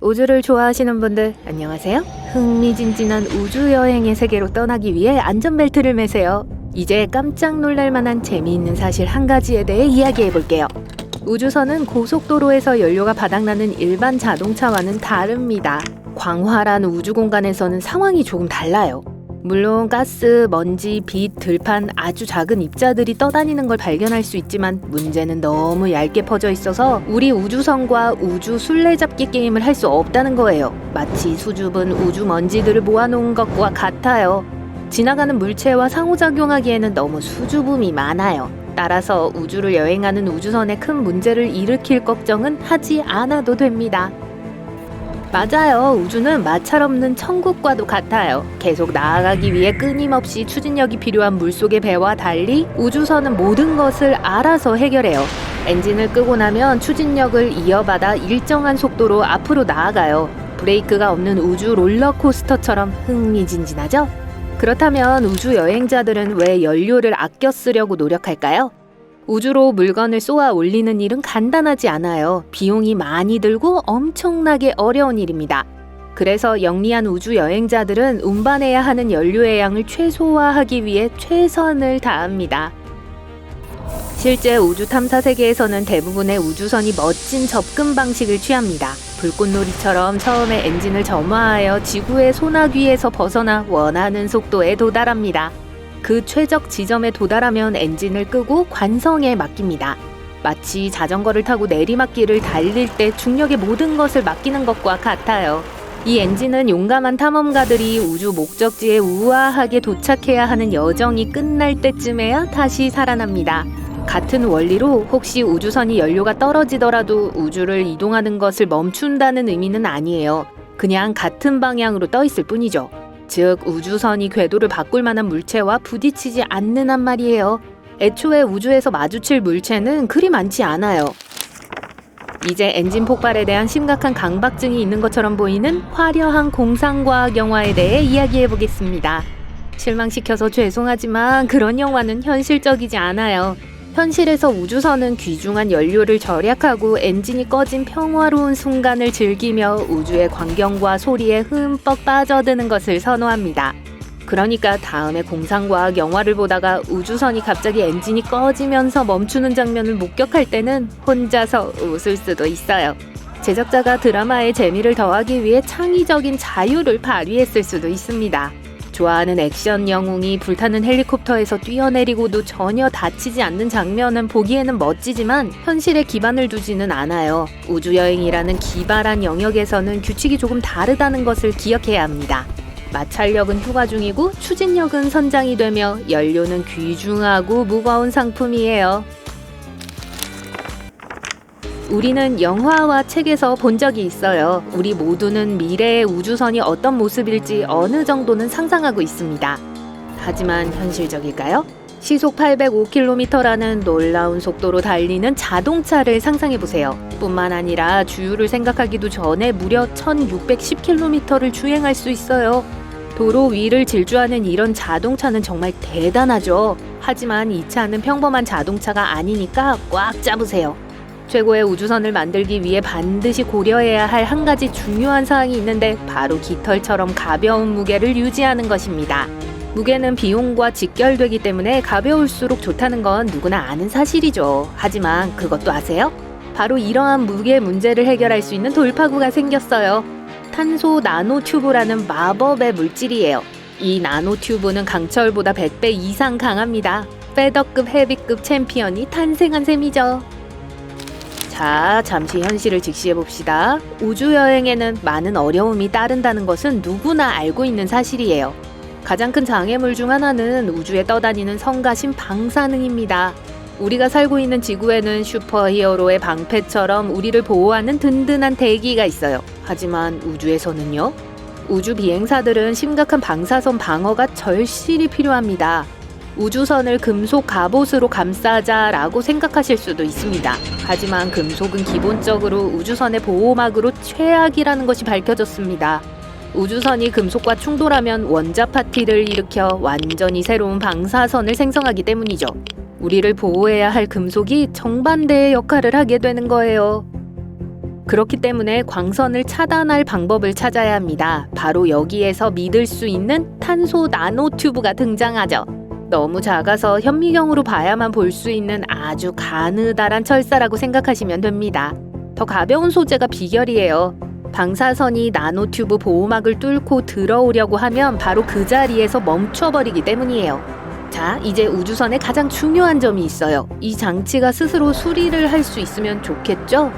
우주를 좋아하시는 분들 안녕하세요. 흥미진진한 우주여행의 세계로 떠나기 위해 안전벨트를 매세요. 이제 깜짝 놀랄 만한 재미있는 사실 한 가지에 대해 이야기해 볼게요. 우주선은 고속도로에서 연료가 바닥나는 일반 자동차와는 다릅니다. 광활한 우주 공간에서는 상황이 조금 달라요. 물론 가스, 먼지, 빛, 들판, 아주 작은 입자들이 떠다니는 걸 발견할 수 있지만 문제는 너무 얇게 퍼져 있어서 우리 우주선과 우주 술래잡기 게임을 할 수 없다는 거예요. 마치 수줍은 우주 먼지들을 모아놓은 것과 같아요. 지나가는 물체와 상호작용하기에는 너무 수줍음이 많아요. 따라서 우주를 여행하는 우주선에 큰 문제를 일으킬 걱정은 하지 않아도 됩니다. 맞아요. 우주는 마찰 없는 천국과도 같아요. 계속 나아가기 위해 끊임없이 추진력이 필요한 물속의 배와 달리 우주선은 모든 것을 알아서 해결해요. 엔진을 끄고 나면 추진력을 이어받아 일정한 속도로 앞으로 나아가요. 브레이크가 없는 우주 롤러코스터처럼 흥미진진하죠? 그렇다면 우주 여행자들은 왜 연료를 아껴 쓰려고 노력할까요? 우주로 물건을 쏘아 올리는 일은 간단하지 않아요. 비용이 많이 들고 엄청나게 어려운 일입니다. 그래서 영리한 우주 여행자들은 운반해야 하는 연료의 양을 최소화하기 위해 최선을 다합니다. 실제 우주 탐사 세계에서는 대부분의 우주선이 멋진 접근 방식을 취합니다. 불꽃놀이처럼 처음에 엔진을 점화하여 지구의 소나귀에서 벗어나 원하는 속도에 도달합니다. 그 최적 지점에 도달하면 엔진을 끄고 관성에 맡깁니다. 마치 자전거를 타고 내리막길을 달릴 때 중력의 모든 것을 맡기는 것과 같아요. 이 엔진은 용감한 탐험가들이 우주 목적지에 우아하게 도착해야 하는 여정이 끝날 때쯤에야 다시 살아납니다. 같은 원리로 혹시 우주선이 연료가 떨어지더라도 우주를 이동하는 것을 멈춘다는 의미는 아니에요. 그냥 같은 방향으로 떠 있을 뿐이죠. 즉 우주선이 궤도를 바꿀 만한 물체와 부딪히지 않는 한 말이에요. 애초에 우주에서 마주칠 물체는 그리 많지 않아요. 이제 엔진 폭발에 대한 심각한 강박증이 있는 것처럼 보이는 화려한 공상과학 영화에 대해 이야기해 보겠습니다. 실망시켜서 죄송하지만 그런 영화는 현실적이지 않아요. 현실에서 우주선은 귀중한 연료를 절약하고 엔진이 꺼진 평화로운 순간을 즐기며 우주의 광경과 소리에 흠뻑 빠져드는 것을 선호합니다. 그러니까 다음에 공상과학 영화를 보다가 우주선이 갑자기 엔진이 꺼지면서 멈추는 장면을 목격할 때는 혼자서 웃을 수도 있어요. 제작자가 드라마의 재미를 더하기 위해 창의적인 자유를 발휘했을 수도 있습니다. 좋아하는 액션 영웅이 불타는 헬리콥터에서 뛰어내리고도 전혀 다치지 않는 장면은 보기에는 멋지지만 현실에 기반을 두지는 않아요. 우주여행이라는 기발한 영역에서는 규칙이 조금 다르다는 것을 기억해야 합니다. 마찰력은 휴가 중이고 추진력은 선장이 되며 연료는 귀중하고 무거운 상품이에요. 우리는 영화와 책에서 본 적이 있어요. 우리 모두는 미래의 우주선이 어떤 모습일지 어느 정도는 상상하고 있습니다. 하지만 현실적일까요? 시속 805km라는 놀라운 속도로 달리는 자동차를 상상해보세요. 뿐만 아니라 주유를 생각하기도 전에 무려 1610km를 주행할 수 있어요. 도로 위를 질주하는 이런 자동차는 정말 대단하죠. 하지만 이 차는 평범한 자동차가 아니니까 꽉 잡으세요. 최고의 우주선을 만들기 위해 반드시 고려해야 할 한 가지 중요한 사항이 있는데 바로 깃털처럼 가벼운 무게를 유지하는 것입니다. 무게는 비용과 직결되기 때문에 가벼울수록 좋다는 건 누구나 아는 사실이죠. 하지만 그것도 아세요? 바로 이러한 무게 문제를 해결할 수 있는 돌파구가 생겼어요. 탄소 나노튜브라는 마법의 물질이에요. 이 나노튜브는 강철보다 100배 이상 강합니다. 패더급 헤비급 챔피언이 탄생한 셈이죠. 자, 잠시 현실을 직시해봅시다. 우주여행에는 많은 어려움이 따른다는 것은 누구나 알고 있는 사실이에요. 가장 큰 장애물 중 하나는 우주에 떠다니는 성가신 방사능입니다. 우리가 살고 있는 지구에는 슈퍼히어로의 방패처럼 우리를 보호하는 든든한 대기가 있어요. 하지만 우주에서는요? 우주 비행사들은 심각한 방사선 방어가 절실히 필요합니다. 우주선을 금속 갑옷으로 감싸자라고 생각하실 수도 있습니다. 하지만 금속은 기본적으로 우주선의 보호막으로 최악이라는 것이 밝혀졌습니다. 우주선이 금속과 충돌하면 원자 파티를 일으켜 완전히 새로운 방사선을 생성하기 때문이죠. 우리를 보호해야 할 금속이 정반대의 역할을 하게 되는 거예요. 그렇기 때문에 광선을 차단할 방법을 찾아야 합니다. 바로 여기에서 믿을 수 있는 탄소 나노튜브가 등장하죠. 너무 작아서 현미경으로 봐야만 볼 수 있는 아주 가느다란 철사라고 생각하시면 됩니다. 더 가벼운 소재가 비결이에요. 방사선이 나노튜브 보호막을 뚫고 들어오려고 하면 바로 그 자리에서 멈춰버리기 때문이에요. 자, 이제 우주선의 가장 중요한 점이 있어요. 이 장치가 스스로 수리를 할 수 있으면 좋겠죠?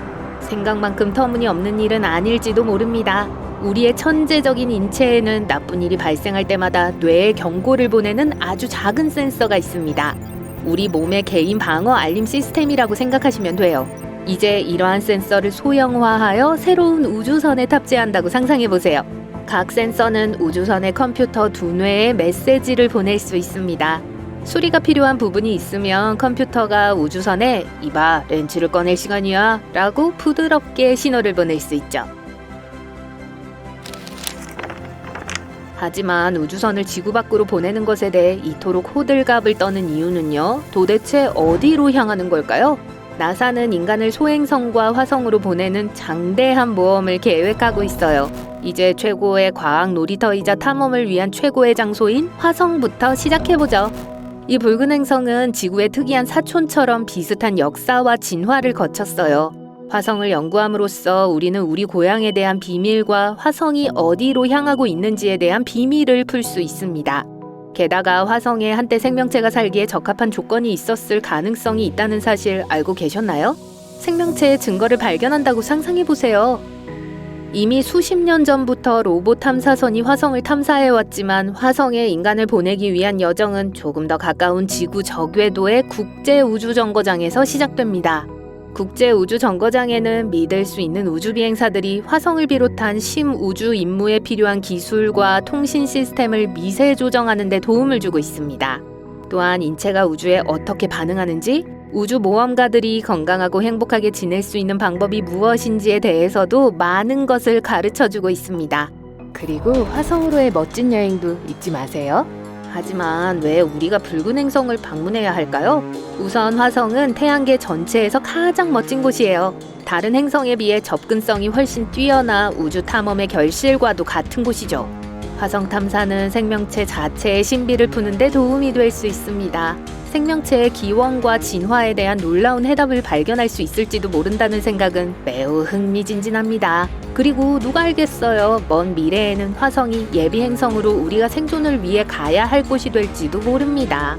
생각만큼 터무니없는 일은 아닐지도 모릅니다. 우리의 천재적인 인체에는 나쁜 일이 발생할 때마다 뇌에 경고를 보내는 아주 작은 센서가 있습니다. 우리 몸의 개인 방어 알림 시스템이라고 생각하시면 돼요. 이제 이러한 센서를 소형화하여 새로운 우주선에 탑재한다고 상상해보세요. 각 센서는 우주선의 컴퓨터 두뇌에 메시지를 보낼 수 있습니다. 수리가 필요한 부분이 있으면 컴퓨터가 우주선에 이봐, 렌치를 꺼낼 시간이야 라고 부드럽게 신호를 보낼 수 있죠. 하지만 우주선을 지구 밖으로 보내는 것에 대해 이토록 호들갑을 떠는 이유는요, 도대체 어디로 향하는 걸까요? 나사는 인간을 소행성과 화성으로 보내는 장대한 모험을 계획하고 있어요. 이제 최고의 과학 놀이터이자 탐험을 위한 최고의 장소인 화성부터 시작해보죠. 이 붉은 행성은 지구의 특이한 사촌처럼 비슷한 역사와 진화를 거쳤어요. 화성을 연구함으로써 우리는 우리 고향에 대한 비밀과 화성이 어디로 향하고 있는지에 대한 비밀을 풀 수 있습니다. 게다가 화성에 한때 생명체가 살기에 적합한 조건이 있었을 가능성이 있다는 사실 알고 계셨나요? 생명체의 증거를 발견한다고 상상해보세요. 이미 수십 년 전부터 로봇 탐사선이 화성을 탐사해왔지만 화성에 인간을 보내기 위한 여정은 조금 더 가까운 지구 저궤도의 국제우주정거장에서 시작됩니다. 국제우주정거장에는 믿을 수 있는 우주비행사들이 화성을 비롯한 심우주 임무에 필요한 기술과 통신 시스템을 미세 조정하는 데 도움을 주고 있습니다. 또한 인체가 우주에 어떻게 반응하는지, 우주 모험가들이 건강하고 행복하게 지낼 수 있는 방법이 무엇인지에 대해서도 많은 것을 가르쳐주고 있습니다. 그리고 화성으로의 멋진 여행도 잊지 마세요. 하지만 왜 우리가 붉은 행성을 방문해야 할까요? 우선 화성은 태양계 전체에서 가장 멋진 곳이에요. 다른 행성에 비해 접근성이 훨씬 뛰어나 우주 탐험의 결실과도 같은 곳이죠. 화성 탐사는 생명체 자체의 신비를 푸는 데 도움이 될 수 있습니다. 생명체의 기원과 진화에 대한 놀라운 해답을 발견할 수 있을지도 모른다는 생각은 매우 흥미진진합니다. 그리고 누가 알겠어요. 먼 미래에는 화성이 예비 행성으로 우리가 생존을 위해 가야 할 곳이 될지도 모릅니다.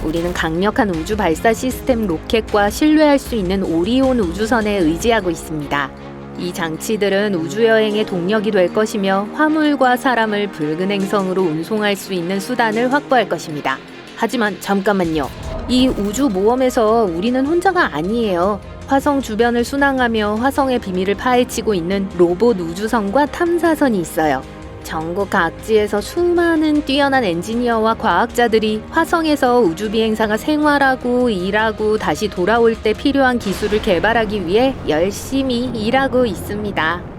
우리는 강력한 우주 발사 시스템 로켓과 신뢰할 수 있는 오리온 우주선에 의지하고 있습니다. 이 장치들은 우주여행의 동력이 될 것이며 화물과 사람을 붉은 행성으로 운송할 수 있는 수단을 확보할 것입니다. 하지만 잠깐만요. 이 우주 모험에서 우리는 혼자가 아니에요. 화성 주변을 순항하며 화성의 비밀을 파헤치고 있는 로봇 우주선과 탐사선이 있어요. 전국 각지에서 수많은 뛰어난 엔지니어와 과학자들이 화성에서 우주비행사가 생활하고 일하고 다시 돌아올 때 필요한 기술을 개발하기 위해 열심히 일하고 있습니다.